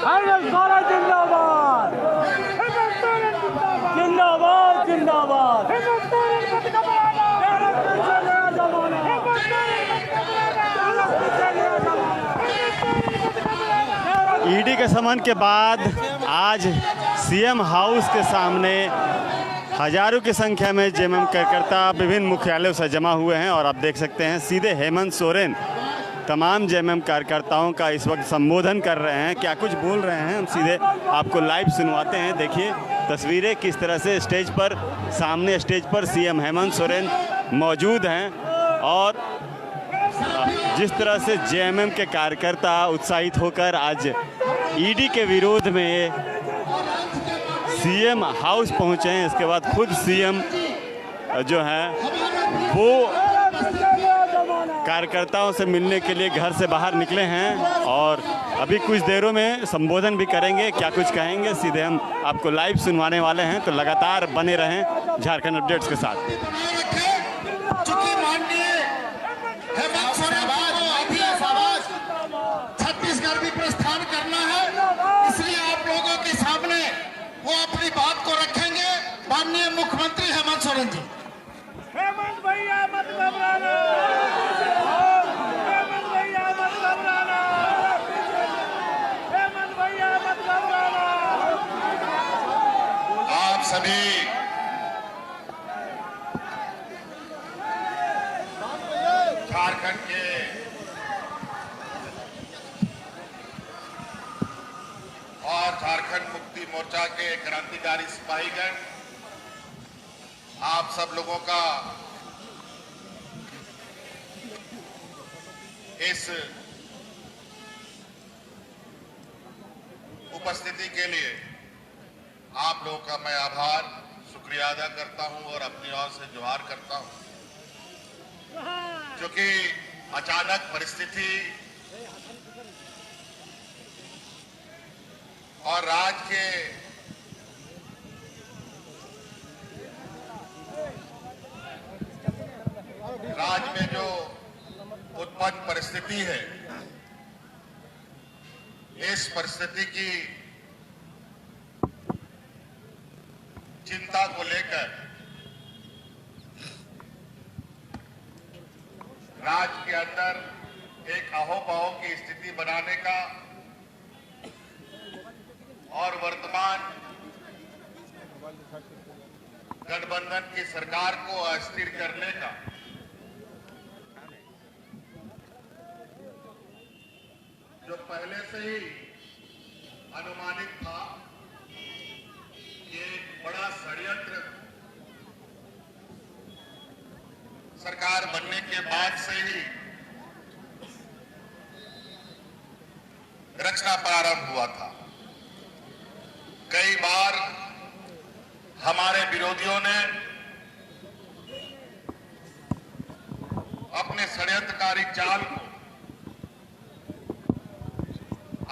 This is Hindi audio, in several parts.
जिंदाबाद जिंदाबाद जिंदाबाद। ईडी के समन के बाद आज सीएम हाउस के सामने हजारों की संख्या में जेएमएम कार्यकर्ता विभिन्न मुख्यालयों से जमा हुए हैं और आप देख सकते हैं सीधे हेमंत सोरेन तमाम जेएमएम कार्यकर्ताओं का इस वक्त संबोधन कर रहे हैं। क्या कुछ बोल रहे हैं हम सीधे आपको लाइव सुनवाते हैं। देखिए तस्वीरें किस तरह से स्टेज पर, सामने स्टेज पर सीएम हेमंत सोरेन मौजूद हैं और जिस तरह से जेएमएम के कार्यकर्ता उत्साहित होकर आज ईडी के विरोध में सीएम हाउस पहुंचे हैं। इसके बाद खुद सीएम जो है वो कार्यकर्ताओं से मिलने के लिए घर से बाहर निकले हैं और अभी कुछ देरों में संबोधन भी करेंगे। क्या कुछ कहेंगे सीधे हम आपको लाइव सुनवाने वाले हैं, तो लगातार बने रहें झारखंड अपडेट्स के साथ। छत्तीसगढ़ भी प्रस्थान करना है, इसलिए आप लोगों के सामने वो अपनी बात को रखेंगे। माननीय मुख्यमंत्री हेमंत सोरेन जी। हेमंत भैया मत घबराना, हेमंत भैया मत घबराना, हेमंत भैया मत घबराना। आप सभी झारखंड के और झारखंड मुक्ति मोर्चा के क्रांतिकारी सिपाहीगण, आप सब लोगों का इस उपस्थिति के लिए आप लोगों का मैं आभार शुक्रिया अदा करता हूं और अपनी ओर से जोहार करता हूं। जो कि अचानक परिस्थिति और राज्य के में जो उत्पन्न परिस्थिति है, इस परिस्थिति की चिंता को लेकर राज्य के अंदर एक अहोपहो की स्थिति बनाने का और वर्तमान गठबंधन की सरकार को अस्थिर करने का जो पहले से ही अनुमानित था, ये एक बड़ा षड्यंत्र सरकार बनने के बाद से ही रचना प्रारंभ हुआ था। कई बार हमारे विरोधियों ने अपने षड्यंत्रकारी चाल को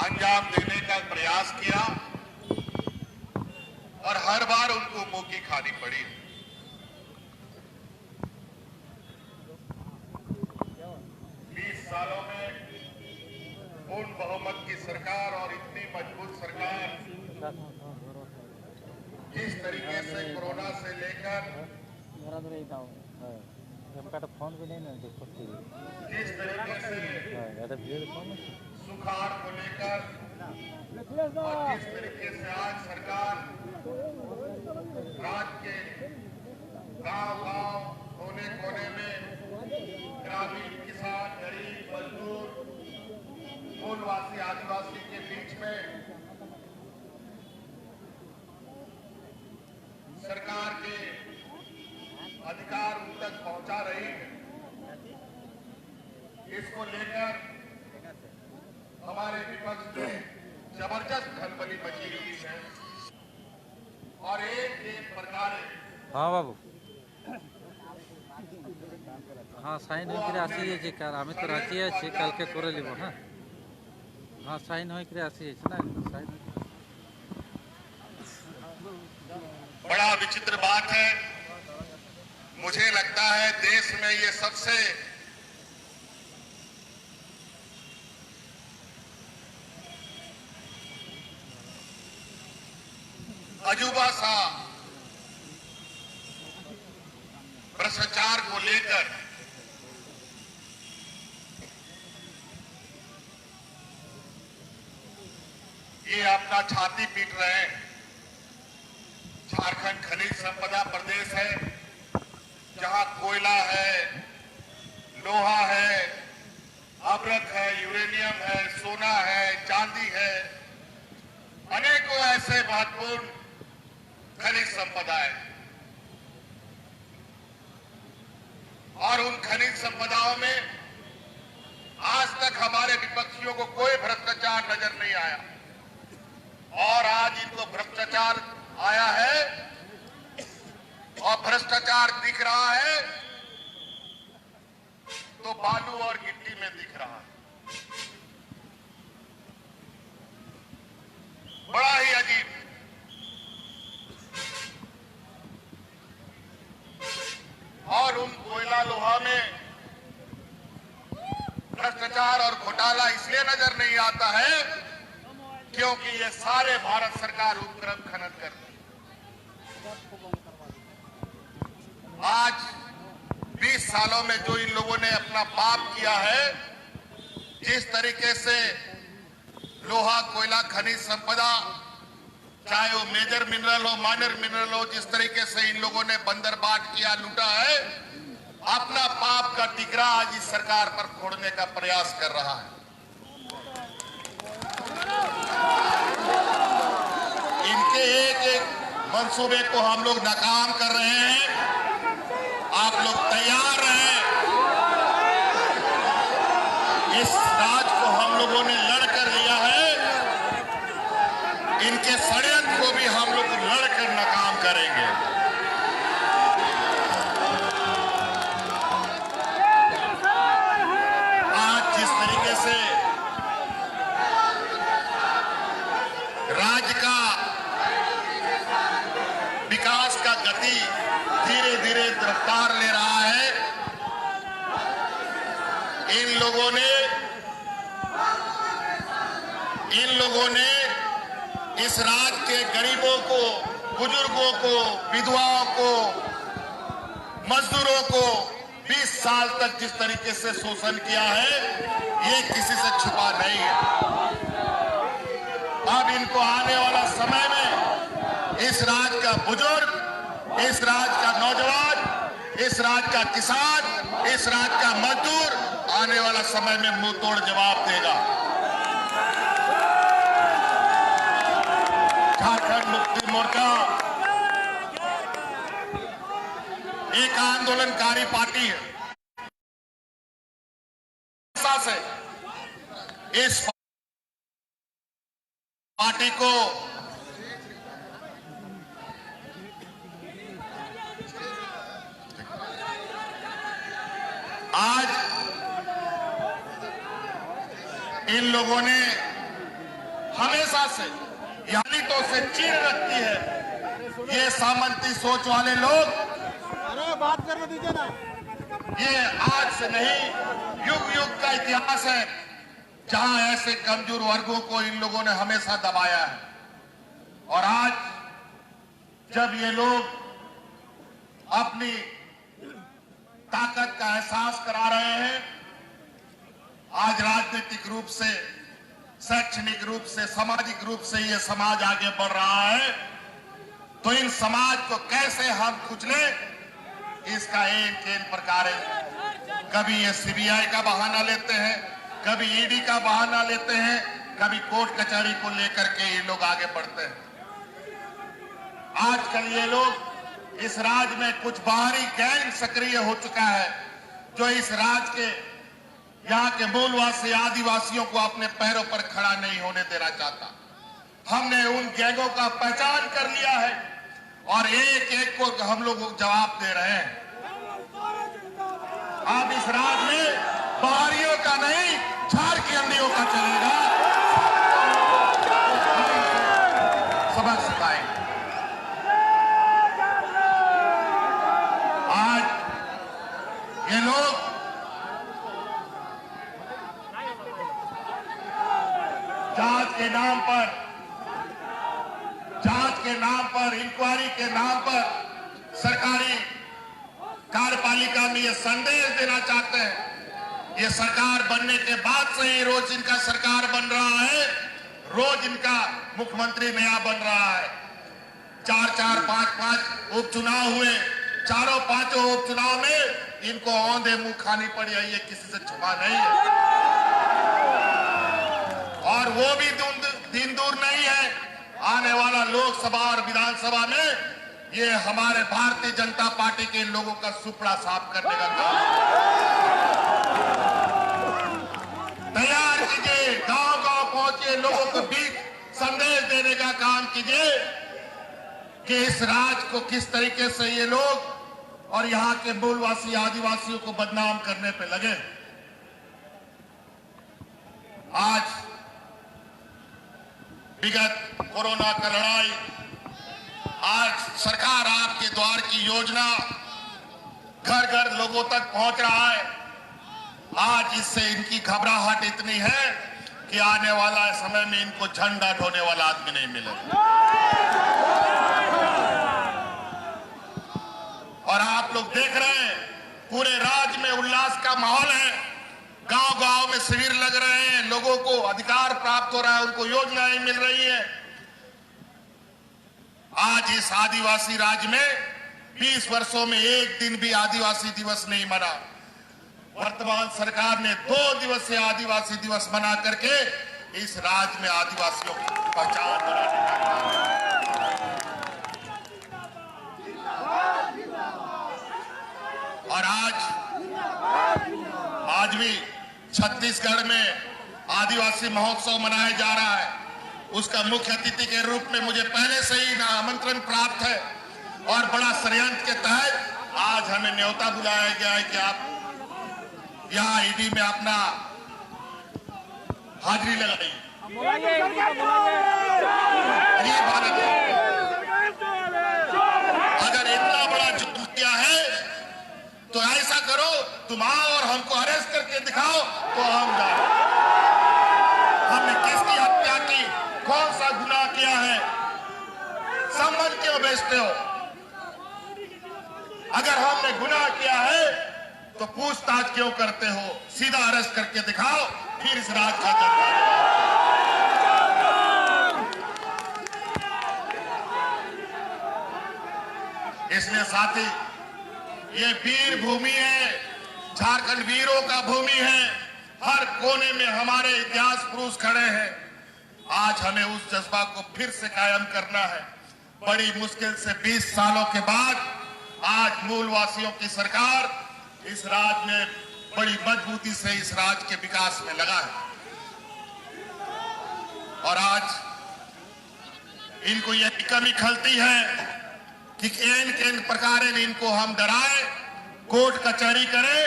अंजाम देने का प्रयास किया और हर बार उनको मुंह की खानी पड़ी। 20 सालों में पूर्ण बहुमत की सरकार और इतनी मजबूत सरकार जिस तरीके से कोरोना से लेकर फोन भी नहीं जिस तरीके से सुखाड़ को लेकर और जिस तरीके से आज सरकार राज्य के गांव-गांव, कोने-कोने में ग्रामीण, किसान, गरीब, मजदूर, मूलवासी, आदिवासी के बीच में सरकार के अधिकार उन तक पहुंचा रही है, इसको लेकर हमारे विपक्ष में जबरदस्त खलबली मची हुई है और एक प्रकार। हाँ बाबू, हाँ साइन होकर आसी है काल आम तो राजी है कल के करे लिब। हाँ हाँ साइन होकर आसी है ना साइन। बड़ा विचित्र बात है, मुझे लगता है देश में ये सबसे अजूबा सा भ्रष्टाचार को लेकर ये अपना छाती पीट रहे हैं। झारखंड खनिज संपदा प्रदेश है, जहां कोयला है, लोहा है, अभ्रक है, यूरेनियम है, सोना है, चांदी है, अनेकों ऐसे महत्वपूर्ण खनिज संपदा है। और उन खनिज संपदाओं में आज तक हमारे विपक्षियों को कोई भ्रष्टाचार नजर नहीं आया, और आज इनको भ्रष्टाचार आया है और भ्रष्टाचार दिख रहा है तो बालू और गिट्टी में दिख रहा है। बड़ा ही अजीब। और उन कोयला लोहा में भ्रष्टाचार और घोटाला इसलिए नजर नहीं आता है क्योंकि ये सारे भारत सरकार उपक्रम खनन करती है। आज 20 सालों में जो इन लोगों ने अपना पाप किया है, जिस तरीके से लोहा कोयला खनिज संपदा, चाहे वो मेजर मिनरल हो माइनर मिनरल हो, जिस तरीके से इन लोगों ने बंदरबाट किया, लूटा है, अपना पाप का टिकरा आज इस सरकार पर फोड़ने का प्रयास कर रहा है। इनके एक एक मंसूबे को हम लोग नाकाम कर रहे हैं। आप लोग तैयार रहें। इस राज को हम लोगों ने लड़कर लिया है, इनके षड्यंत्र को भी हम लोग लड़कर नाकाम करेंगे। आज जिस तरीके से राज्य का विकास का गति धीरे धीरे रफ्तार ले रहा है, इन लोगों ने इस राज्य के गरीबों को, बुजुर्गों को, विधवाओं को, मजदूरों को 20 साल तक जिस तरीके से शोषण किया है, ये किसी से छुपा नहीं है। अब इनको आने वाला समय में इस राज्य का बुजुर्ग, इस राज्य का नौजवान, इस राज्य का किसान, इस राज्य का मजदूर आने वाला समय में मुंह तोड़ जवाब देगा। झारखंड मुक्ति मोर्चा एक आंदोलनकारी पार्टी है। इस पार्टी को आज इन लोगों ने हमेशा से यानी तो से चीर रखती है। ये सामंती सोच वाले लोग, अरे बात करने दीजिए ना। ये आज से नहीं, युग युग का इतिहास है जहां ऐसे कमजोर वर्गों को इन लोगों ने हमेशा दबाया है। और आज जब ये लोग अपनी ताकत का एहसास करा रहे हैं, आज राजनीतिक रूप से, शैक्षणिक रूप से, सामाजिक रूप से ये समाज आगे बढ़ रहा है, तो इन समाज को कैसे हम कुचले, इसका एक प्रकार है। कभी ये सीबीआई का बहाना लेते हैं, कभी ईडी का बहाना लेते हैं, कभी कोर्ट कचहरी को लेकर के ये लोग आगे बढ़ते हैं। आजकल ये लोग इस राज्य में कुछ बाहरी गैंग सक्रिय हो चुका है, जो इस राज्य के यहाँ के मूलवासी आदिवासियों को अपने पैरों पर खड़ा नहीं होने देना चाहता। हमने उन गैंगों का पहचान कर लिया है और एक एक को हम लोग जवाब दे रहे हैं। अब इस राज्य में बाहरियों का नहीं, झारखंडियों का चलेगा। सबक सिखाएंगे। आज ये लोग जात के नाम पर, जात के नाम पर, इंक्वायरी के नाम पर सरकारी कार्यपालिका में ये संदेश देना चाहते हैं। ये सरकार बनने के बाद से ही रोज इनका सरकार बन रहा है, रोज इनका मुख्यमंत्री नया बन रहा है। 4-4, 5-5 उपचुनाव हुए, चारों पांचों उपचुनाव में इनको औंधे मुंह खानी पड़ी है, ये किसी से छुपा नहीं है। और वो भी दिन दूर नहीं है, आने वाला लोकसभा और विधानसभा में ये हमारे भारतीय जनता पार्टी के लोगों का सुपड़ा साफ करने का काम तैयार कीजिए। गांव-गांव पहुंचे, लोगों को बीच संदेश देने का काम कीजिए कि इस राज को किस तरीके से ये लोग और यहाँ के मूलवासी आदिवासियों को बदनाम करने पे लगे। आज विगत कोरोना का लड़ाई, आज सरकार आपके द्वार की योजना घर घर लोगों तक पहुंच रहा है। आज इससे इनकी घबराहट इतनी है कि आने वाला समय में इनको झंडा ढोने वाला आदमी नहीं मिलेगा। और आप लोग देख रहे हैं पूरे राज्य में उल्लास का माहौल है। गांव-गांव में शिविर लग रहे हैं, लोगों को अधिकार प्राप्त हो रहा है, उनको योजनाएं मिल रही है। आज इस आदिवासी राज्य में 20 वर्षों में एक दिन भी आदिवासी दिवस नहीं मना। वर्तमान सरकार ने 2 दिवसीय आदिवासी दिवस मना करके इस राज्य में आदिवासियों की पहचान बनाने का काम। और आज भी छत्तीसगढ़ में आदिवासी महोत्सव मनाया जा रहा है। उसका मुख्य अतिथि के रूप में मुझे पहले से ही आमंत्रण प्राप्त है और बड़ा षड्यंत्र के तहत आज हमें न्योता बुलाया गया है कि आप यहाँ ईडी में अपना हाजिरी लगाइए। ये भारत है। अगर इतना बड़ा जुर्म किया है तो ऐसा करो, तुम आओ और हमको अरेस्ट करके दिखाओ तो हम जाए। हमने किसकी हत्या की, कौन सा गुनाह किया है, संबंध क्यों बेचते हो? अगर हमने गुनाह किया है तो पूछताछ क्यों करते हो? सीधा अरेस्ट करके दिखाओ, फिर इस राज का जनता। इसलिए साथी, ये वीर भूमि है, झारखंड वीरों का भूमि है। हर कोने में हमारे इतिहास पुरुष खड़े हैं। आज हमें उस जज्बा को फिर से कायम करना है। बड़ी मुश्किल से 20 सालों के बाद आज मूलवासियों की सरकार इस राज्य में बड़ी मजबूती से इस राज्य के विकास में लगा है। और आज इनको यह कमी खलती है कि केन प्रकार इनको हम डराए, कोर्ट कचहरी करें,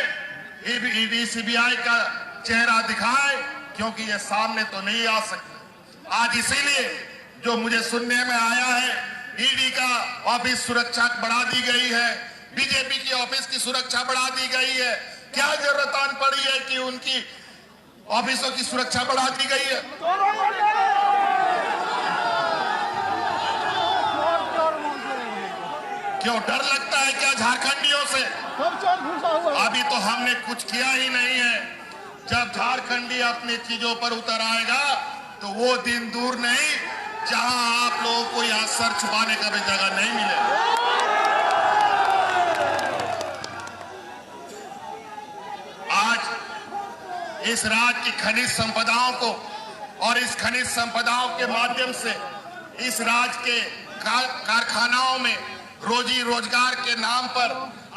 ईडी सीबीआई का चेहरा दिखाए, क्योंकि ये सामने तो नहीं आ सकते। आज इसीलिए जो मुझे सुनने में आया है, ईडी का ऑफिस सुरक्षा बढ़ा दी गई है, बीजेपी की ऑफिस की सुरक्षा बढ़ा दी गई है। क्या जरूरत आन पड़ी है कि उनकी ऑफिसों की सुरक्षा बढ़ा दी गई है? क्यों डर लगता है क्या झारखंडियों से? अभी तो हमने कुछ किया ही नहीं है। जब झारखंडी अपनी चीजों पर उतर आएगा तो वो दिन दूर नहीं जहां आप लोगों को यहां सर छुपाने का भी जगह नहीं मिलेगा। आज इस राज्य की खनिज संपदाओं को और इस खनिज संपदाओं के माध्यम से इस राज्य के कारखानाओं में रोजी रोजगार के नाम पर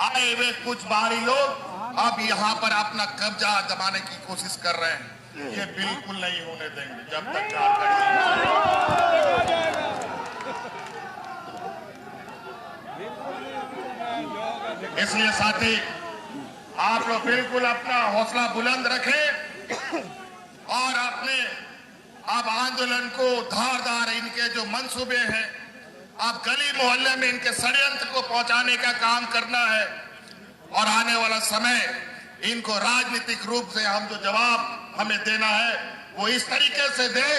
आए हुए कुछ बाहरी लोग अब यहाँ पर अपना कब्जा जमाने की कोशिश कर रहे हैं। ये बिल्कुल नहीं होने देंगे जब तक झारखंड। इसलिए साथी, आप लोग बिल्कुल अपना हौसला बुलंद रखें और अपने अब आंदोलन को धारदार, इनके जो मंसूबे हैं, आप गली मोहल्ले में इनके षड्यंत्र को पहुंचाने का काम करना है। और आने वाला समय इनको राजनीतिक रूप से हम जो जवाब हमें देना है वो इस तरीके से दे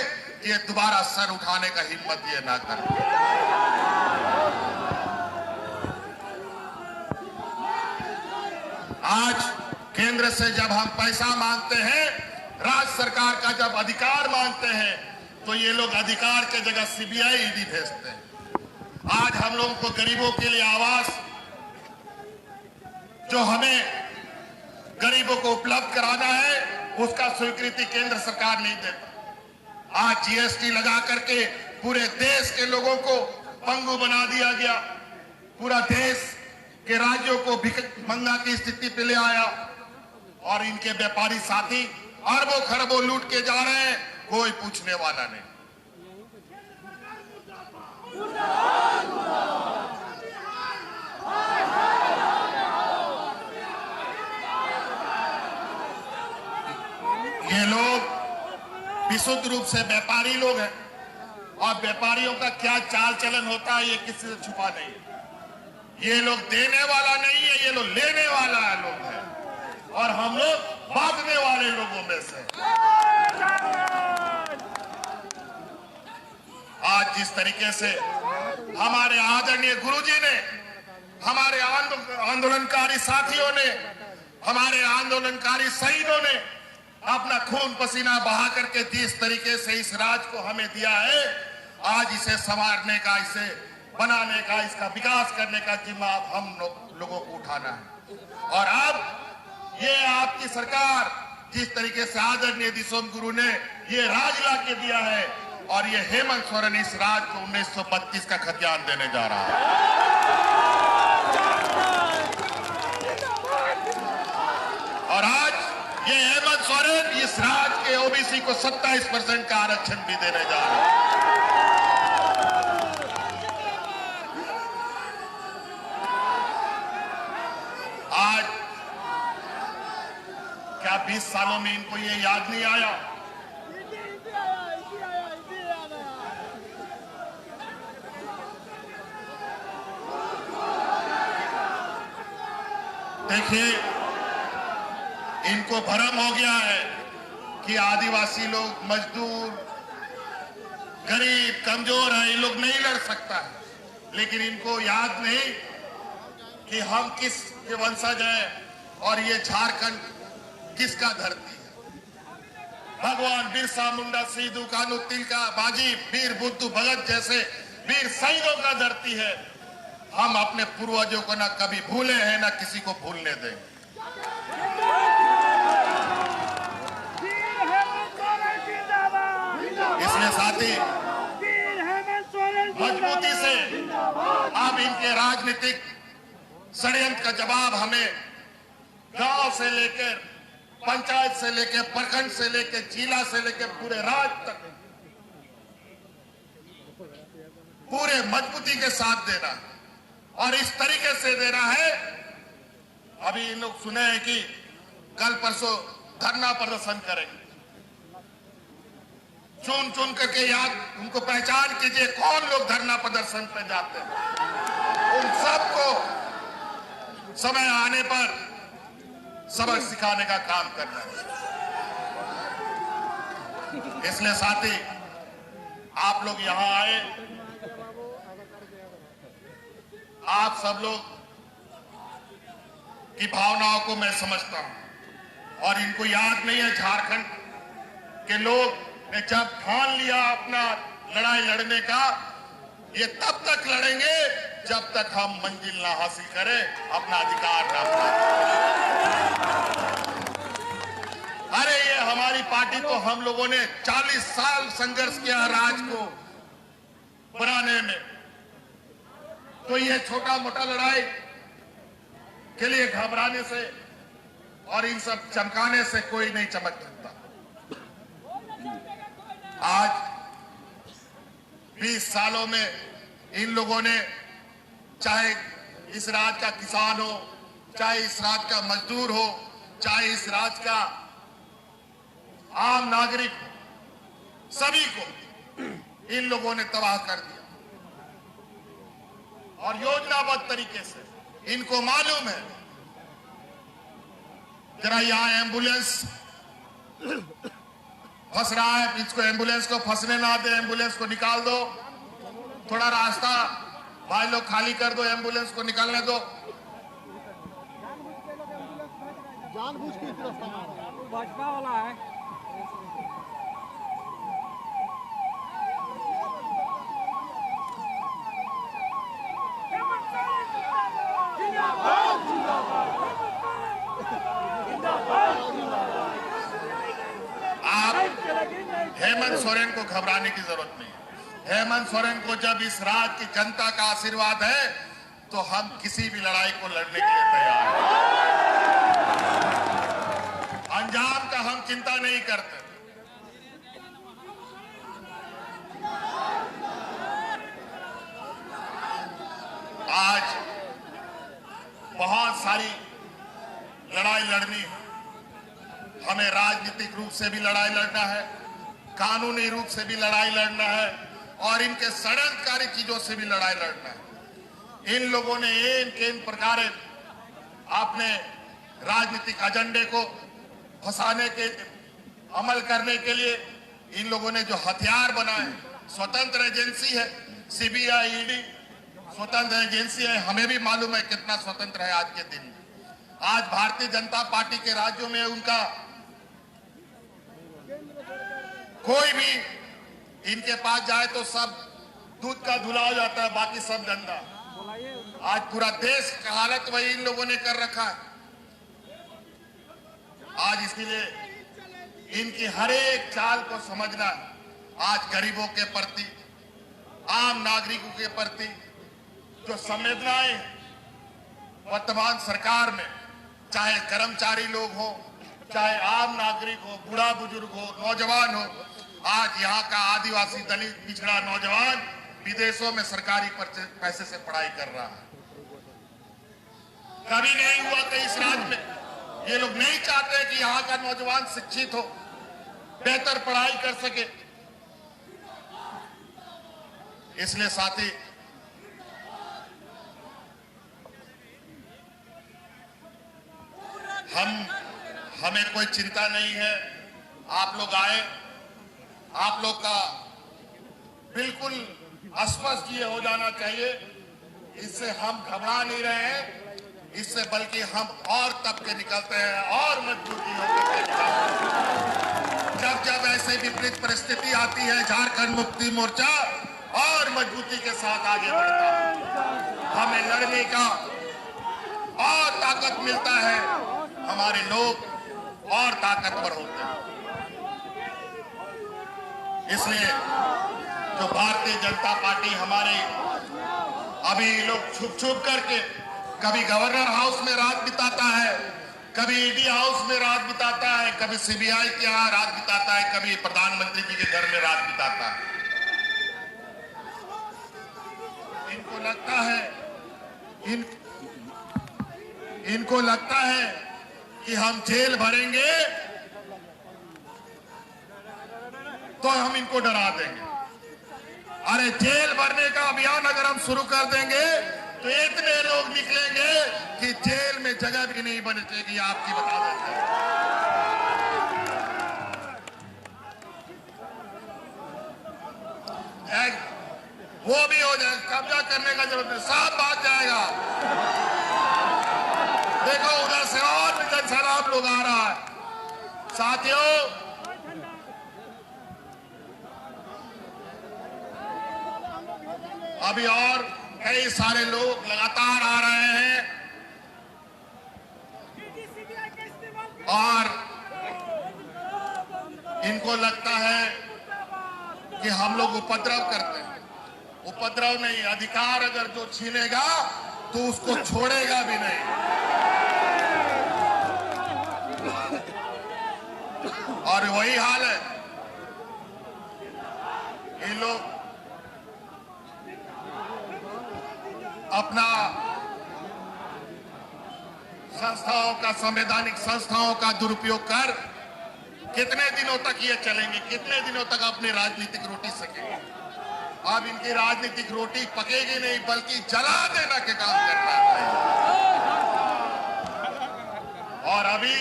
कि ये दोबारा सर उठाने का हिम्मत ये ना करें। आज केंद्र से जब हम पैसा मांगते हैं, राज्य सरकार का जब अधिकार मांगते हैं, तो ये लोग अधिकार के जगह सीबीआई ईडी भेजते हैं। आज हम लोगों को गरीबों के लिए आवास जो हमें गरीबों को उपलब्ध कराना है, उसका स्वीकृति केंद्र सरकार नहीं देता। आज जीएसटी लगा करके पूरे देश के लोगों को पंगु बना दिया गया, पूरा देश के राज्यों को भिखमंगा की स्थिति पे ले आया, और इनके व्यापारी साथी अरबों खरबों लूट के जा रहे हैं, कोई पूछने वाला नहीं। ये लोग विशुद्ध रूप से व्यापारी लोग हैं, और व्यापारियों का क्या चाल चलन होता है ये किसी से छुपा नहीं है। ये लोग देने वाला नहीं है, ये लोग लेने वाला लोग है, और हम लोग बांटने वाले लोगों में से। आज जिस तरीके से हमारे आदरणीय गुरुजी ने, हमारे आंदोलनकारी साथियों ने, हमारे आंदोलनकारी शहीदों ने अपना खून पसीना बहा करके जिस तरीके से इस राज को हमें दिया है, आज इसे संवारने का, इसे बनाने का, इसका विकास करने का जिम्मा अब हम लोगों को उठाना है। और अब ये आपकी सरकार जिस तरीके से आदरणीय दिसोम गुरु ने ये राज ला के दिया है, और ये हेमंत सोरेन इस राज को 1932 का खतियान देने जा रहा है। और आज ये हेमंत सोरेन इस राज के ओबीसी को 27% का आरक्षण भी देने जा रहा है। आज क्या 20 सालों में इनको ये याद नहीं आया? देखिए, इनको भ्रम हो गया है कि आदिवासी लोग, मजदूर, गरीब, कमजोर है, इन लोग नहीं लड़ सकता है। लेकिन इनको याद नहीं कि हम किस के वंशज हैं, और ये झारखंड किसका धरती है। भगवान बिरसा मुंडा, सिद्धू कान्हू तिलका, बाजी, वीर बुद्धू भगत जैसे वीर शहीदों का धरती है। हम अपने पूर्वजों को ना कभी भूले हैं, ना किसी को भूलने दें। इसलिए साथी मजबूती से अब इनके राजनीतिक षड्यंत्र का जवाब हमें गांव से लेकर, पंचायत से लेकर, प्रखंड से लेकर, जिला से लेकर पूरे राज्य तक पूरे मजबूती के साथ देना, और इस तरीके से देना है। अभी इन लोग सुने हैं कि कल परसों धरना प्रदर्शन करेंगे। चुन चुन करके याद उनको पहचान कीजिए कौन लोग धरना प्रदर्शन पे जाते हैं। उन सबको समय आने पर सबक सिखाने का काम करना है। इसलिए साथी, आप लोग यहां आए, आप सब लोग की भावनाओं को मैं समझता हूं, और इनको याद नहीं है झारखंड के लोग ने जब ठान लिया अपना लड़ाई लड़ने का, ये तब तक लड़ेंगे जब तक हम मंजिल ना हासिल करें, अपना अधिकार ना पाएं। अरे ये हमारी पार्टी तो हम लोगों ने 40 साल संघर्ष किया राज को बनाने में, तो ये छोटा मोटा लड़ाई के लिए घबराने से और इन सब चमकाने से कोई नहीं चमक सकता। आज 20 सालों में इन लोगों ने, चाहे इस राज्य का किसान हो, चाहे इस राज्य का मजदूर हो, चाहे इस राज्य का आम नागरिक, सभी को इन लोगों ने तबाह कर दिया। और योजनाबद्ध तरीके से इनको मालूम है, जरा यहां एम्बुलेंस फंस रहा है, इसको एम्बुलेंस को फंसने ना दे, एम्बुलेंस को निकाल दो, थोड़ा रास्ता भाई लोग खाली कर दो, एम्बुलेंस को निकालने दो। जानबूझ के इस रास्ता मारा। भाजपा वाला है। आप हेमंत सोरेन को घबराने की जरूरत नहीं है। हेमंत सोरेन को जब इस राज्य की जनता का आशीर्वाद है तो हम किसी भी लड़ाई को लड़ने के लिए तैयार हैं। अंजाम का हम चिंता नहीं करते। आज बहुत सारी लड़ाई लड़नी है। हमें राजनीतिक रूप से भी लड़ाई लड़ना है, कानूनी रूप से भी लड़ाई लड़ना है और इनके षड्यंत्रकारी चीजों से भी लड़ाई लड़ना है। इन लोगों ने इन प्रकार अपने राजनीतिक एजेंडे को फंसाने के अमल करने के लिए इन लोगों ने जो हथियार बनाए, स्वतंत्र एजेंसी है सीबीआई, ईडी स्वतंत्र एजेंसी है, हमें भी मालूम है कितना स्वतंत्र है आज के दिन में। आज भारतीय जनता पार्टी के राज्यों में उनका कोई भी इनके पास जाए तो सब दूध का धुला हो जाता है, बाकी सब गंदा। आज पूरा देश का हालत वही इन लोगों ने कर रखा है। आज इसके लिए इनकी हर एक चाल को समझना, आज गरीबों के प्रति, आम नागरिकों के प्रति जो संवेदनाएं वर्तमान सरकार में, चाहे कर्मचारी लोग हो, चाहे आम नागरिक हो, बूढ़ा बुजुर्ग हो, नौजवान हो, आज यहाँ का आदिवासी दलित पिछड़ा नौजवान विदेशों में सरकारी पैसे से पढ़ाई कर रहा है। कभी नहीं हुआ कि इस राज्य में ये लोग नहीं चाहते कि यहाँ का नौजवान शिक्षित हो, बेहतर पढ़ाई कर सके। इसलिए साथी हमें कोई चिंता नहीं है। आप लोग आए, आप लोग का बिल्कुल स्पष्ट ये हो जाना चाहिए, इससे हम घबरा नहीं रहे हैं, इससे बल्कि हम और तब के निकलते हैं और मजबूती होकर जब ऐसे विपरीत परिस्थिति आती है, झारखंड मुक्ति मोर्चा और मजबूती के साथ आगे बढ़ता है। हमें लड़ने का और ताकत मिलता है, हमारे लोग और ताकतवर होते हैं। इसलिए जो भारतीय जनता पार्टी हमारे अभी लोग छुप छुप करके कभी गवर्नर हाउस में रात बिताता है, कभी ईडी हाउस में रात बिताता है, कभी सीबीआई के यहाँ रात बिताता है, कभी प्रधानमंत्री जी के घर में रात बिताता है। इनको लगता है कि हम जेल भरेंगे तो हम इनको डरा देंगे। अरे जेल भरने का अभियान अगर हम शुरू कर देंगे तो इतने लोग निकलेंगे कि जेल में जगह भी नहीं बचेगी, आपकी बता देते हैं। वो भी हो जाए, कब्जा करने का जरूरत नहीं, सब भाग जाएगा। देखो उधर से और भी जनसैलाब लोग आ रहा है। साथियों, अभी और कई सारे लोग लगातार आ रहे हैं और इनको लगता है कि हम लोग उपद्रव करते हैं। उपद्रव नहीं, अधिकार अगर जो छीनेगा तो उसको छोड़ेगा भी नहीं। और वही हाल है, ये लोग अपना संस्थाओं का, संवैधानिक संस्थाओं का दुरुपयोग कर कितने दिनों तक ये चलेंगे, कितने दिनों तक अपनी राजनीतिक रोटी सकेंगे। अब इनकी राजनीतिक रोटी पकेगी नहीं, बल्कि जला देना के काम करना है। और अभी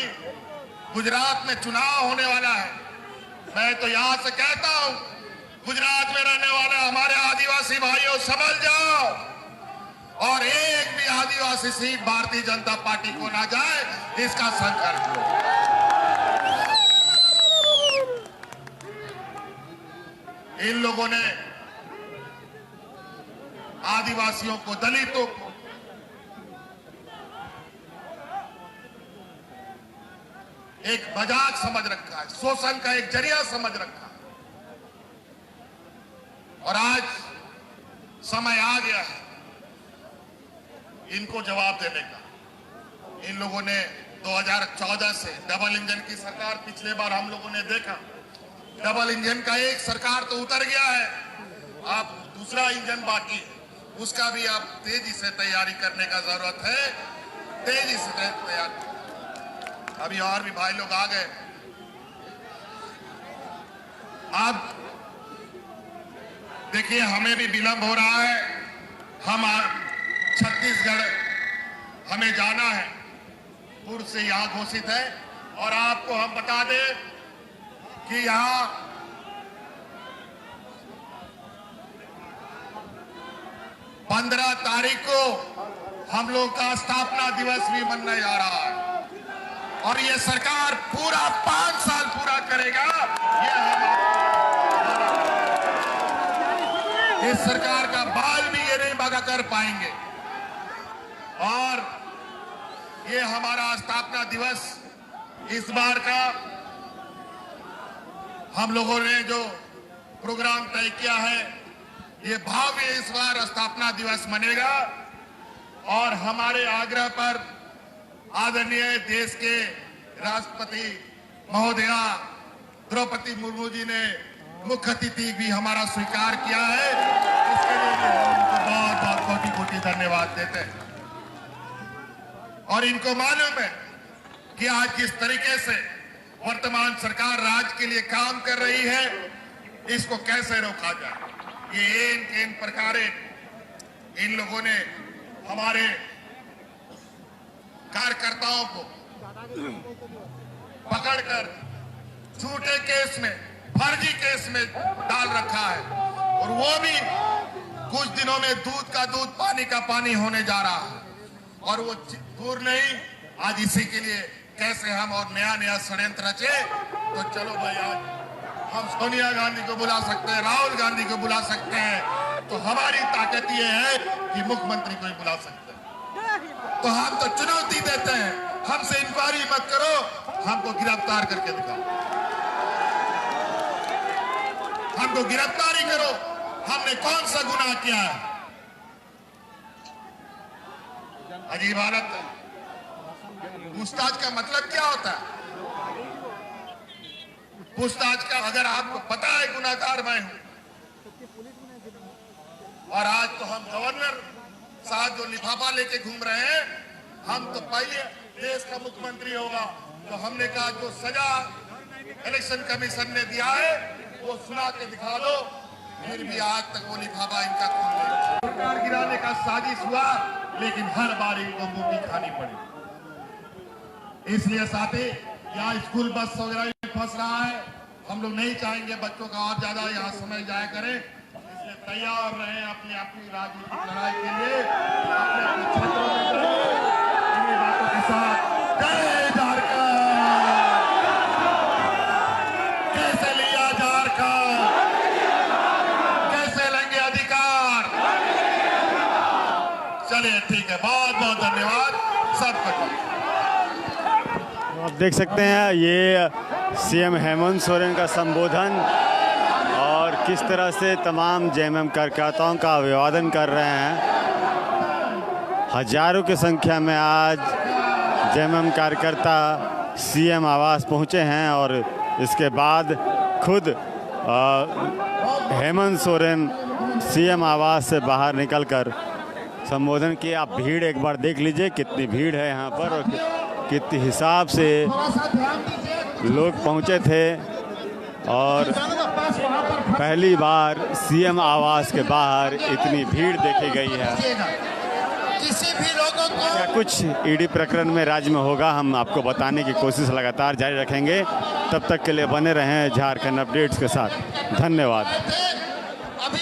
गुजरात में चुनाव होने वाला है, मैं तो यहां से कहता हूं, गुजरात में रहने वाले हमारे आदिवासी भाइयों, समझ जाओ और एक भी आदिवासी सीट भारतीय जनता पार्टी को ना जाए, इसका संकल्प लो। इन लोगों ने आदिवासियों को, दलितों को एक मजाक समझ रखा है, शोषण का एक जरिया समझ रखा है। और आज समय आ गया है इनको जवाब देने का। इन लोगों ने 2014 से डबल इंजन की सरकार, पिछले बार हम लोगों ने देखा डबल इंजन का एक सरकार तो उतर गया है, अब दूसरा इंजन बाकी है, उसका भी आप तेजी से तैयारी करने का जरूरत है, तेजी से तैयारी। अभी और भी भाई लोग आ गए। अब देखिए हमें भी विलंब हो रहा है, हम छत्तीसगढ़ हमें जाना है, पूर्व से यहां घोषित है। और आपको हम बता दें कि यहां 15 तारीख को हम लोग का स्थापना दिवस भी मनने जा रहा है और ये सरकार पूरा 5 साल पूरा करेगा। ये हम इस सरकार का बाल भी ये नहीं भगा कर पाएंगे। और ये हमारा स्थापना दिवस इस बार का हम लोगों ने जो प्रोग्राम तय किया है, ये भव्य इस बार स्थापना दिवस मनेगा। और हमारे आग्रह पर आदरणीय देश के राष्ट्रपति महोदया द्रौपदी मुर्मू जी ने मुख्य अतिथि भी हमारा स्वीकार किया है, इसके लिए भी हम उनको बहुत बहुत कोटि कोटि धन्यवाद देते हैं। और इनको मालूम है कि आज जिस तरीके से वर्तमान सरकार राज्य के लिए काम कर रही है, इसको कैसे रोका जाए। ये इन प्रकार इन लोगों ने हमारे कार्यकर्ताओं को पकड़कर झूठे केस में, फर्जी केस में डाल रखा है और वो भी कुछ दिनों में दूध का दूध पानी का पानी होने जा रहा है। और वो दूर नहीं, आज इसी के लिए कैसे हम और नया नया षड्यंत्र रचे। तो चलो भाई, आज हम सोनिया गांधी को बुला सकते हैं, राहुल गांधी को बुला सकते हैं, तो हमारी ताकत ये है कि मुख्यमंत्री को ही बुला सकते हैं। तो हम तो चुनौती देते हैं, हमसे इंक्वायरी मत करो, हमको गिरफ्तार करके दिखाओ, हमको गिरफ्तारी करो, हमने कौन सा गुनाह किया है। अजीब हालत है। पूछताछ का मतलब क्या होता है? पूछताछ का, अगर आपको पता है गुनाहगार मैं हूं, और आज तो हम गवर्नर साहब जो लिफाफा लेके घूम रहे हैं, हम तो पहले देश का मुख्यमंत्री होगा, तो हमने कहा जो सजा इलेक्शन कमीशन ने दिया है वो सुना के दिखा दो। फिर भी आज तक वो लिफाफा इनका खुल नहीं। सरकार गिराने का साजिश हुआ, लेकिन हर बार इनको मुंह की खानी पड़ी। इसलिए साथी, यहाँ स्कूल बस वगैरह में फंस रहा है, हम लोग नहीं चाहेंगे बच्चों का और ज्यादा यहाँ समय जाया करें, इसलिए तैयार रहे अपनी अपनी राजनीतिक लड़ाई के लिए, अपने अपने क्षेत्रों में रहें। इन्हीं बातों के साथ जय झारखंड। कैसे लिया झारखंड, कैसे लेंगे अधिकार। चलिए ठीक है, बहुत बहुत धन्यवाद सबको। आप देख सकते हैं ये सीएम हेमंत सोरेन का संबोधन और किस तरह से तमाम जेएमएम कार्यकर्ताओं का अभिवादन कर रहे हैं। हजारों की संख्या में आज जेएमएम कार्यकर्ता सीएम आवास पहुंचे हैं और इसके बाद खुद हेमंत सोरेन सीएम आवास से बाहर निकलकर संबोधन किया। आप भीड़ एक बार देख लीजिए कितनी भीड़ है यहाँ पर और कितनी हिसाब से लोग पहुँचे थे। और पहली बार सीएम आवास के बाहर इतनी भीड़ देखी गई है। किसी भी लोगों को क्या कुछ ईडी प्रकरण में राज्य में होगा, हम आपको बताने की कोशिश लगातार जारी रखेंगे। तब तक के लिए बने रहें झारखंड अपडेट्स के साथ। धन्यवाद। अभी